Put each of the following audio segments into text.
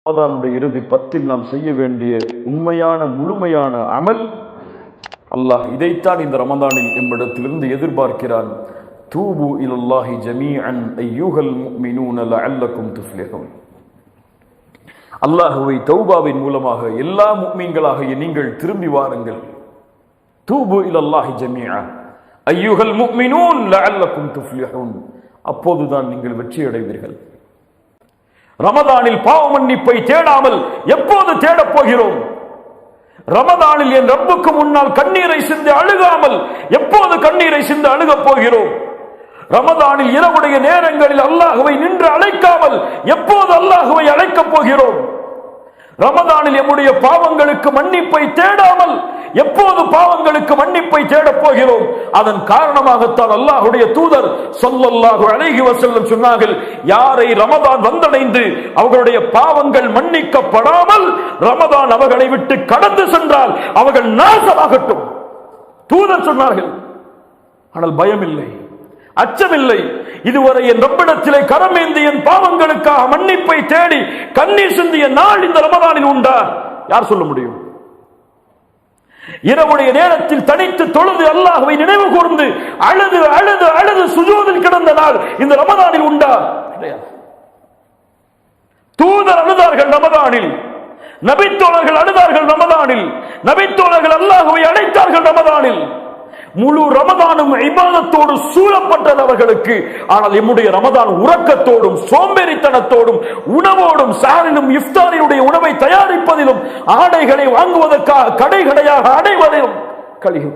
ரமதானுடைய இறுதி 10 நாம் செய்ய வேண்டிய உண்மையான முழுமையான அமல், அல்லாஹ் இதைத்தான் இந்த ரமதானில் எம்மிடத்திலிருந்து எதிர்பார்க்கிறான். தூபு இலல்லாஹி ஜமீஅன் அய்யுஹல் முஃமினூன லஅல்லக்கும் துஃப்லிஹூன். அல்லாஹ்வை தௌபாவின் மூலமாக எல்லா முஃமின்களாகிய நீங்கள் திரும்பி வாருங்கள். தூபு இலல்லாஹி ஜமீஅன் அய்யுஹல் முஃமினூன் லஅல்லக்கும் துஃப்லிஹூன். அப்போதுதான் நீங்கள் வெற்றி அடைவீர்கள். ரமதானில் பாவ மன்னிப்பை தேடாமல் எப்போது தேடப் போகிறோம்? ரமதானில் என் ரப்புக்கு முன்னால் கண்ணீரை சிந்து அழுகாமல் எப்போது கண்ணீரை சிந்து அழுகப் போகிறோம்? ரமதானில் இரவுடைய நேரங்களில் அல்லாஹ்வை நின்று அழைக்காமல் எப்போது அல்லாஹ்வை அழைக்கப் போகிறோம்? ரமதானில் நம்முடைய பாவங்களுக்கு மன்னிப்பை தேடாமல் எப்போது பாவங்களுக்கு மன்னிப்பை தேடப் போகிறோம்? அதன் காரணமாகத்தான் அல்லாஹ்வுடைய தூதர் ஸல்லல்லாஹு அலைஹி வஸல்லம் சொன்னார்கள், யாரை ரமதான் வந்தடைந்து அவர்களுடைய பாவங்கள் மன்னிக்கப்படாமல் ரமதான் அவர்களை விட்டு கடந்து சென்றால் அவர்கள் நாசமாகட்டும். தூதர் சொன்னார்கள். ஆனால் பயமில்லை, அச்சமில்லை. இதுவரை என் ரப்பிடத்திலே கரமேந்தி என் பாவங்களுக்காக மன்னிப்பை தேடி கண்ணீர் சிந்திய நாள் இந்த ரமதானில் உண்டா? யார் சொல்ல முடியும்? இரவுடைய நேரத்தில் தனித்து தொழுது அல்லாஹ்வை நினைவு கூர்ந்து அழுது அழுது அழுது சுஜூதில் கிடந்த நாள் இந்த ரமதானில் உண்டா? கிடையாது. தூதர் அழுதார்கள் ரமதானில், நபித்தோழர்கள் அழுதார்கள் ரமதானில், நபித்தோழர்கள் அல்லாஹ்வை அழைத்தார்கள் ரமதானில். முழு ரமதானும் இபாதத்தோடு சூழப்பட்டது அவர்களுக்கு. ஆனால் நம்முடைய ரமதான் உறக்கத்தோடும் சோம்பேறித்தனத்தோடும் உணவோடும் சாரிலும் இஃப்தாரினுடைய உணவை தயாரிப்பதிலும் ஆடைகளை வாங்குவதற்காக கடை கடையாக அடைவதிலும்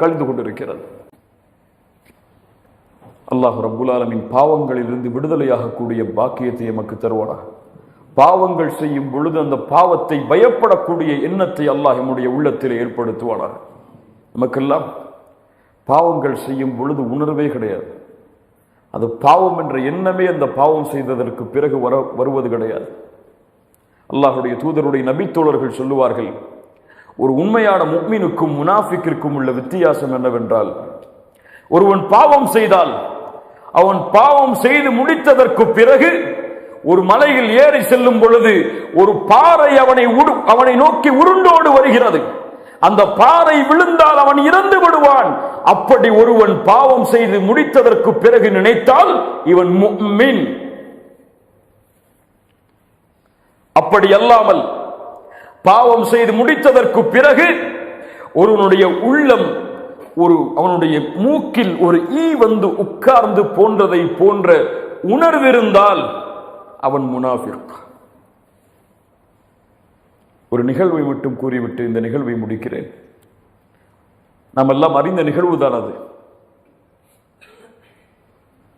கழிந்து கொண்டிருக்கிறது. அல்லாஹ் ரப்புல் ஆலமீன் பாவங்களிலிருந்து விடுதலையாக கூடிய பாக்கியத்தை எமக்கு தருவானாக. பாவங்கள் செய்யும் பொழுது அந்த பாவத்தை பயப்படக்கூடிய எண்ணத்தை அல்லாஹ் நம்முடைய உள்ளத்தில் ஏற்படுத்துவானாக. நமக்கெல்லாம் பாவங்கள் செய்யும் பொழுது உணர்வே கிடையாது. அது பாவம் என்ற எண்ணமே அந்த பாவம் செய்ததற்கு பிறகு வருவது கிடையாது. அல்லாஹ்வுடைய தூதருடைய நபித்தோழர்கள் சொல்லுவார்கள், ஒரு உண்மையான முஃமினுக்கும் முனாஃபிக்கிற்கும் உள்ள வித்தியாசம் என்னவென்றால், ஒருவன் பாவம் செய்தால் அவன் பாவம் செய்து முடித்ததற்கு பிறகு ஒரு மலையில் ஏறி செல்லும் பொழுது ஒரு பாறை அவனை நோக்கி உருண்டோடு வருகிறது. அந்த பாறை விழுந்தால் அவன் இறந்து விடுவான். அப்படி ஒருவன் பாவம் செய்து முடித்ததற்கு பிறகு நினைத்தால் இவன் முஃமின். அப்படி அல்லாமல் பாவம் செய்து முடித்ததற்கு பிறகு ஒருவனுடைய உள்ளம் அவனுடைய மூக்கில் ஒரு ஈ வந்து உட்கார்ந்து போன்றதை போன்ற உணர்விருந்தால் அவன் முனாஃபிக். ஒரு நிகழ்வை மட்டும் கூறிவிட்டு இந்த நிகழ்வை முடிக்கிறேன். நாம் எல்லாம் அறிந்த நிகழ்வு தான் அது.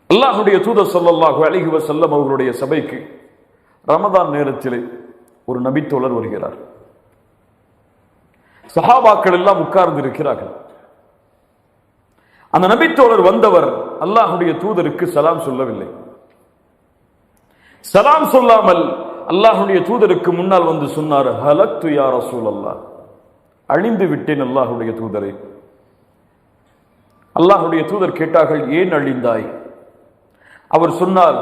அல்லாஹ்வுடைய தூதர் ஸல்லல்லாஹு அலைஹி வஸல்லம் அவர்களுடைய சபைக்கு ரமதான் நேரத்திலே ஒரு நபித்தோழர் வருகிறார். சஹாபாக்கள் எல்லாம் உட்கார்ந்து இருக்கிறார்கள். அந்த நபித்தோழர் வந்தவர் அல்லாஹ்வுடைய தூதருக்கு சலாம் சொல்லவில்லை. சலாம் சொல்லாமல் அல்லாஹ்வுடைய தூதருக்கு முன்னால் வந்து சொன்னார், ஹலக்து யா ரசூலல்லாஹ், அழிந்து விட்டேன் அல்லாஹ்வுடைய தூதரே. அல்லாஹ்வுடைய தூதர் கேட்டார்கள், ஏன் அழிந்தாய்? அவர் சொன்னார்,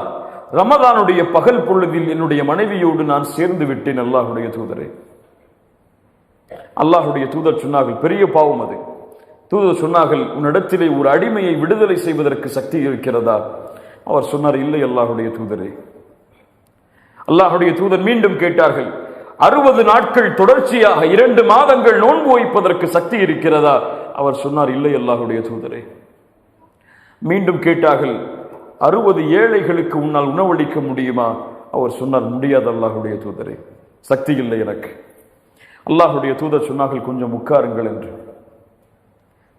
ரமதானுடைய பகல் பொழுதில் என்னுடைய மனைவியோடு நான் சேர்ந்து விட்டேன் அல்லாஹ்வுடைய தூதரே. அல்லாஹ்வுடைய தூதர் சொன்னார்கள், பெரிய பாவம் அது. தூதர் சொன்னார்கள், உன்னிடத்திலே ஒரு அடிமையை விடுதலை செய்வதற்கு சக்தி இருக்கிறதா? அவர் சொன்னார், இல்லை அல்லாஹ்வுடைய தூதரே. அல்லாஹ்வுடைய தூதர் மீண்டும் கேட்டார்கள், 60 நாட்கள் தொடர்ச்சியாக 2 மாதங்கள் நோன்பு வைப்பதற்கு சக்தி இருக்கிறதா? அவர் சொன்னார், இல்லை அல்லாஹ்வுடைய தூதரே. மீண்டும் கேட்டார்கள், 60 ஏழைகளுக்கு உன்னால் உணவளிக்க முடியுமா? அவர் சொன்னார், முடியாது அல்லாஹ்வுடைய தூதரே, சக்தி இல்லை எனக்கு. அல்லாஹ்வுடைய தூதர் சொன்னார்கள், கொஞ்சம் உட்காருங்கள் என்று.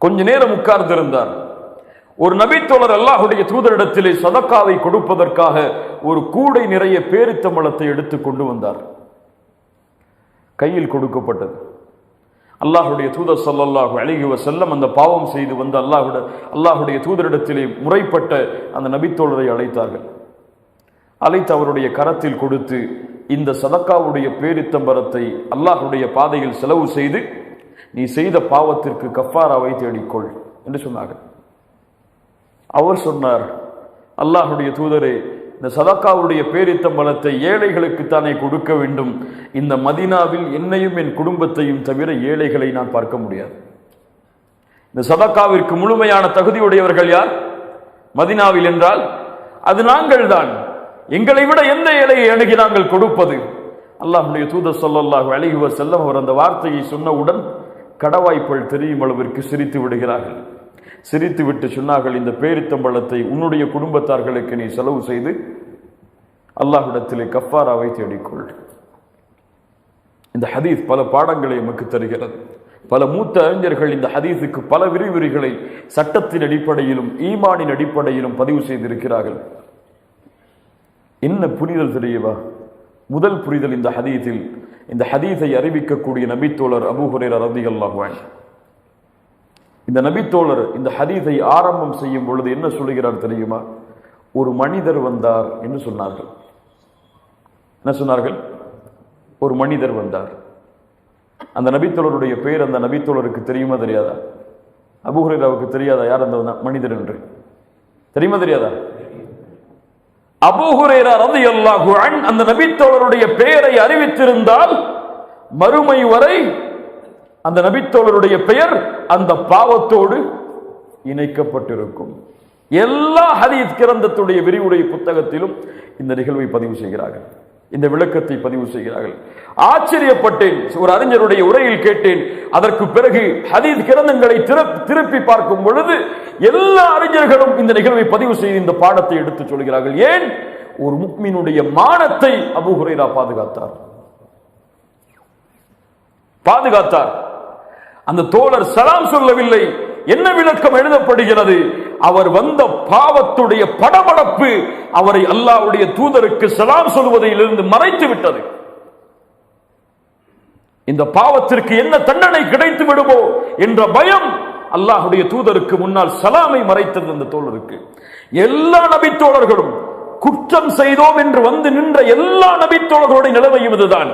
கொஞ்ச நேரம் உட்கார்ந்திருந்தார். ஒரு நபித்தோழர் அல்லாஹ்வுடைய தூதரிடத்திலே சதக்காவை கொடுப்பதற்காக ஒரு கூடை நிறைய பேரித்தம்பழத்தை எடுத்து கொண்டு வந்தார். கையில் கொடுக்கப்பட்டது. அல்லாஹ்வுடைய தூதர் ஸல்லல்லாஹு அலைஹி வஸல்லம் அந்த பாவம் செய்து வந்த அல்லாஹ்வுடைய தூதரிடத்திலே முறைப்பட்ட அந்த நபித்தோழரை அழைத்தார்கள். அழைத்து அவருடைய கரத்தில் கொடுத்து, இந்த சதக்காவுடைய பேரித்தம்பழத்தை அல்லாஹ்வுடைய பாதையில் செலவு செய்து நீ செய்த பாவத்திற்கு கஃபாராவை தேடிக்கொள் என்று சொன்னார்கள். அவர் சொன்னார், அல்லாஹ்வுடைய தூதரே, இந்த சதக்காவுடைய பேரித்தம்பலத்தை ஏழைகளுக்கு தானே கொடுக்க வேண்டும். இந்த மதீனாவில் என்னையும் என் குடும்பத்தையும் தவிர ஏழைகளை நான் பார்க்க முடியாது. இந்த சதக்காவிற்கு முழுமையான தகுதியுடையவர்கள் யார் மதீனாவில் என்றால் அது நாங்கள் தான். எங்களை விட எந்த ஏழையை அணுகி நாங்கள் கொடுப்பது? அல்லாஹ்வுடைய தூதர் ஸல்லல்லாஹு அலைஹி வஸல்லம் அவர் அந்த வார்த்தையை சொன்னவுடன் கடவாய்ப்பல் தெரியும் அளவிற்கு சிரித்து விடுகிறார்கள். சிரித்து விட்டு சொன்னார்கள், இந்த பேரித்தம்பழத்தை உன்னுடைய குடும்பத்தார்களுக்கு நீ செலவு செய்து அல்லாஹ்விடத்திலே கஃபாராவை தேடிக்கொள். இந்த ஹதீஸ் பல பாடங்களை நமக்கு தருகிறது. பல மூத்த அறிஞர்கள் இந்த ஹதீஸுக்கு பல விரிவுரைகளை சட்டத்தின் அடிப்படையிலும் ஈமானின் அடிப்படையிலும் பதிவு செய்திருக்கிறார்கள். என்ன புரிதல் தெரியவா? முதல் புரிதல் இந்த ஹதீஸில், இந்த ஹதீஸை அறிவிக்கக்கூடிய நபித்தோழர் அபூ ஹுரைரா ரலியல்லாஹு அன்ஹு. இந்த நபித்தோழர் இந்த ஹதீஸை ஆரம்பம் செய்யும் பொழுது என்ன சொல்லுகிறார் தெரியுமா? ஒரு மனிதர் வந்தார் என்று சொன்னார்கள். என்ன சொன்னார்கள்? ஒரு மனிதர் வந்தார். அந்த நபித்தோழருடைய பெயர் அந்த நபித்தோழருக்கு தெரியுமா தெரியாதா? அபூ ஹுரைராவுக்கு தெரியாதா யார் அந்த மனிதர் என்று? தெரியுமா தெரியாதா? அபூ ஹுரைரா ரலியல்லாஹு அன்ஹு அந்த நபித்தோழருடைய பெயரை அறிவித்திருந்தால் மறுமை வரை அந்த நபித்தோழருடைய பெயர் அந்த பாவத்தோடு இணைக்கப்பட்டிருக்கும். எல்லா ஹதீஸ் கிரந்தத்துடைய விரிவுரை புத்தகத்திலும் இந்த நிகழ்வை பதிவு செய்கிறார்கள், இந்த விளக்கத்தை பதிவு செய்கிறார்கள். ஆச்சரியப்பட்டேன். ஒரு அறிஞருடைய உரையில் கேட்டேன். அதற்கு பிறகு ஹதீஸ் கிரந்தங்களை திருப்பி பார்க்கும் பொழுது எல்லா அறிஞர்களும் இந்த நிகழ்வை பதிவு செய்து இந்த பாடத்தை எடுத்து சொல்கிறார்கள். ஏன்? ஒரு முஃமினுடைய மானத்தை அபூ ஹுரைரா பாதுகாத்தார். அந்த தோழர் சலாம் சொல்லவில்லை. என்ன விளக்கம் எழுதப்படுகிறது? அவர் வந்த பாவத்துடைய படபடப்பு அவரை அல்லாஹ்வுடைய தூதருக்கு சலாம் சொல்வதிலிருந்து மறைத்து விட்டது. இந்த பாவத்திற்கு என்ன தண்டனை கிடைத்து விடுமோ என்ற பயம் அல்லாஹ்வுடைய தூதருக்கு முன்னால் சலாமை மறைத்தது அந்த தோழருக்கு. எல்லா நபித்தோழர்களும் குற்றம் செய்தோம் என்று வந்து நின்ற எல்லா நபித்தோழர்களுடைய நிலைமையும் இதுதான்.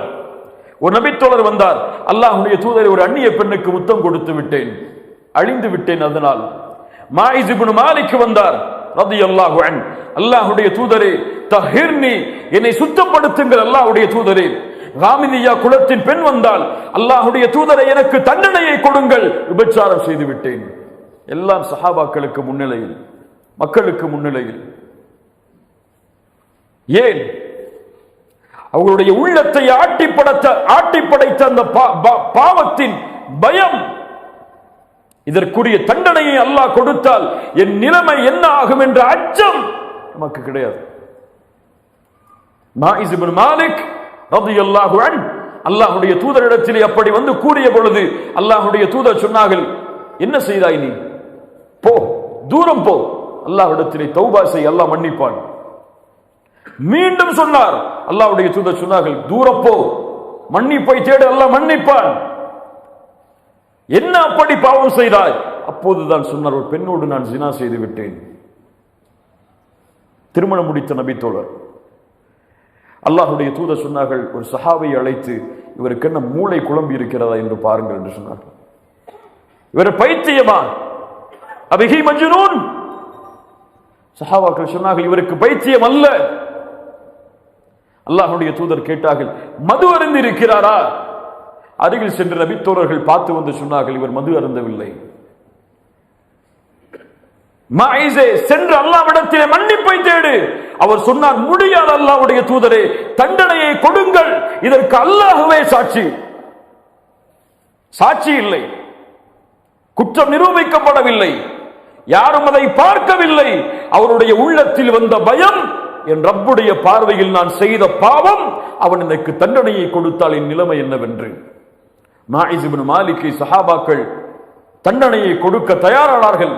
ஒரு நபித்தோழர் வந்தார், அல்லாஹ்வுடைய தூதரை ஒரு அந்நிய பெண்ணுக்கு முத்தம் கொடுத்து விட்டேன், அழிந்து விட்டேன். அதனால் மாயிஸ் இப்னு மாலிக் வந்தார் ரலியல்லாஹு அன்ஹு, அல்லாஹ்வுடைய தூதரே தஹிர்னி, என்னை சுத்தப்படுத்துங்கள் அல்லாஹ்வுடைய தூதரே. காமினியா குலத்தின் பெண் வந்தால், அல்லாஹ்வுடைய தூதரை எனக்கு தண்டனையை கொடுங்கள், விபச்சாரம் செய்து விட்டேன். எல்லாம் சஹாபாக்களுக்கு முன்னிலையில், மக்களுக்கு முன்னிலையில். ஏன்? அவர்களுடைய உள்ளத்தை ஆட்டி படைத்த அந்த பாவத்தின் பயம். இதற்குரிய தண்டனையை அல்லாஹ் கொடுத்தால் என் நிலைமை என்ன ஆகும் என்ற அச்சம் நமக்கு கிடையாது. மாயிஸ் இப்னு மாலிக் ரலியல்லாஹு அன்ஹு அல்லாஹ்வுடைய தூதரிடத்திலே அப்படி வந்து கூறிய பொழுது அல்லாஹ்வுடைய தூதர் சொன்னார்கள், என்ன செய்தாய் நீ? போ, தூரம் போ, அல்லாஹ்விடத்திலே தௌபா செய், அல்லாஹ் மன்னிப்பான். மீண்டும் சொன்னார். அல்லாஹ்வுடைய தூதர் சொன்னார்கள், தூரம் போ, மன்னிப்பை தேடு, அல்லாஹ் மன்னிப்பான். என்ன அப்படி பாவம் செய்தாய்? அப்போதுதான் சொன்னார், ஒரு பெண்ணோடு நான் ஜினா செய்து விட்டேன். திருமணம் முடித்த நபித்தோழர். அல்லாஹ்வுடைய தூதர் சொன்னார்கள், ஒரு சஹாபை அழைத்து இவருக்கு என்ன மூளை குழம்பி இருக்கிறதா என்று பாருங்கள் என்று சொன்னார்கள். இவர் பைத்தியமா? அபிஹி மஜ்னூன்? சஹாபாக்கள் சொன்னார்கள், இவருக்கு பைத்தியம் அல்ல. அல்லாஹ்வுடைய தூதர் கேட்டார்கள், மது அருந்தி இருக்கிறாரா? அருகில் சென்று நபித்தோழர்கள் பார்த்து வந்து சொன்னார்கள், இவர் மது அருந்தவில்லை. மாயிஸே, சென்று அல்லாஹ்விடத்திலே மன்னிப்பை தேடு. அவர் சொன்னார், முடியாது அல்லாஹ்வுடைய தூதரே, தண்டனையை கொடுங்கள், இதற்கு அல்லாஹ்வே சாட்சி. சாட்சி இல்லை, குற்றம் நிரூபிக்கப்படவில்லை, யாரும் அதை பார்க்கவில்லை. அவருடைய உள்ளத்தில் வந்த பயம், என் ரப்புடைய பார்வையில் நான் செய்த பாவம், அவன் எனக்கு தண்டனையை கொடுத்தால் என் நிலைமை என்னவென்று. மாயிஸ் இப்னு மாலிக்கை சஹாபாக்கள் தண்டனையை கொடுக்க தயாரானார்கள்,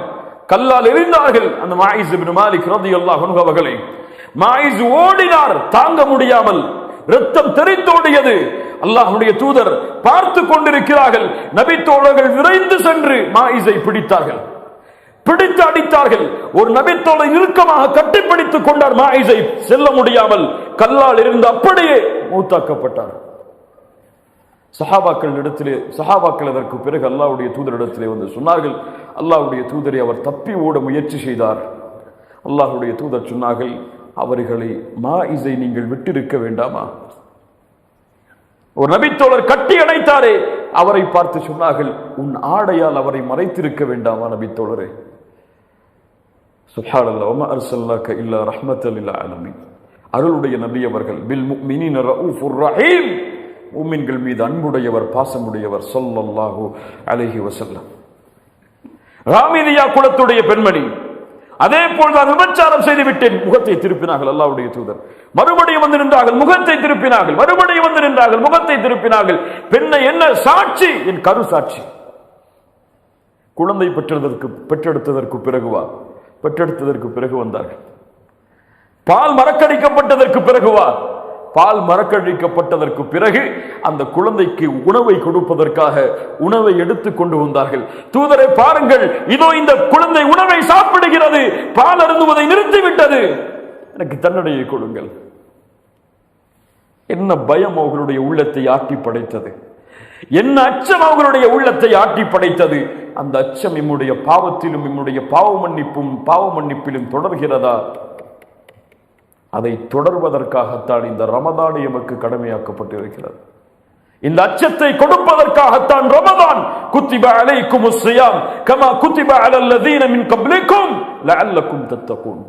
கல்லால் எறிந்தார்கள் அந்த மாயிஸ் இப்னு மாலிக் ரலியல்லாஹு அன்ஹு அவர்களை. மாயிஸ் ஓடினார், தாங்க முடியாமல் இரத்தம் தெறித்தோடியது. அல்லாஹ்வுடைய தூதர் பார்த்து கொண்டிருக்கிறார்கள். நபித்தோழர்கள் விரைந்து சென்று மாயிஸை பிடித்தார்கள், பிடித்து அடித்தார்கள். ஒரு நபித்தோழர் இறுக்கமாக கட்டிப்பிடித்துக் கொண்டார் மாயிஸை. செல்ல முடியாமல் கல்லால் இருந்து அப்படியே மூத்தாக்கப்பட்டார். சஹாபாக்கள் அதற்கு பிறகு அல்லாஹ்வுடைய தூதரிடத்திலே வந்து சொன்னார்கள், அல்லாஹ்வுடைய தூதரை அவர் தப்பி ஓட முயற்சி செய்தார். அல்லாஹ்வுடைய தூதர் சொன்னார்கள், அவர்களை மாஇஸை நீங்கள் விட்டிருக்க வேண்டாமா? ஒரு நபித்தோழர் கட்டி அணைத்தாரே, அவரை பார்த்து சொன்னார்கள், உன் ஆடையால் அவரை மறைத்திருக்க வேண்டாமா நபித்தோழரே? சுப்ஹானல்லாஹ், வமா அர்ஸல்னாக இல்லா ரஹ்மத்தல் லில் ஆலமீன். அருளுடைய நபி அவர்கள் பில் முஃமினீன ரഊஃபுர் ரஹீம், முஃமின்கள் மீது அன்புடையவர், பாசமுடையவர் ஸல்லல்லாஹு அலைஹி வஸல்லம். ராமிலியா குலத்துடைய பெண்மணி, அதே போல் நான் விபச்சாரம் செய்து விட்டேன், முகத்தை திருப்பினார்கள் அல்லாஹ்வுடைய தூதர். மறுபடியும் வந்து நின்றார்கள், முகத்தை திருப்பினார்கள். மறுபடியும் வந்து நின்றார்கள், முகத்தை திருப்பினார்கள். பெண்ணை என்ன சாட்சி? என் கரு சாட்சி. குழந்தை பெற்றெடுத்ததற்கு பிறகு வந்தார்கள். பால் மறக்கடிக்கப்பட்டதற்கு பிறகு அந்த குழந்தைக்கு உணவை கொடுப்பதற்காக உணவை எடுத்துக் கொண்டு வந்தார்கள். தூதரை பாருங்கள், இதோ இந்த குழந்தை உணவை சாப்பிடுகிறது, பால் அருந்துவதை நிறுத்திவிட்டது, எனக்கு தன்னடையை கொடுங்கள். என்ன பயம் அவர்களுடைய உள்ளத்தை ஆட்டி படைத்தது, என்ன அச்சம் அவர்களுடைய உள்ளத்தை ஆட்டி படைத்தது. அந்த அச்சம் நம்முடைய பாவத்திலும் நம்முடைய பாவ மன்னிப்பிலும் தொடர்கிறதா? அதை தொடர்வதற்காகத்தான் இந்த ரமதான் எமக்கு கடமையாக்கப்பட்டிருக்கிறது. இந்த அச்சத்தை கொடுப்பதற்காகத்தான் ரமதான். குத்திப அலைக்குமுஸ் ஸியாம் கமா குத்திப அலல்லதீன மின் கப்லிக்கும் லஅல்லக்கும் தத்தகூன்.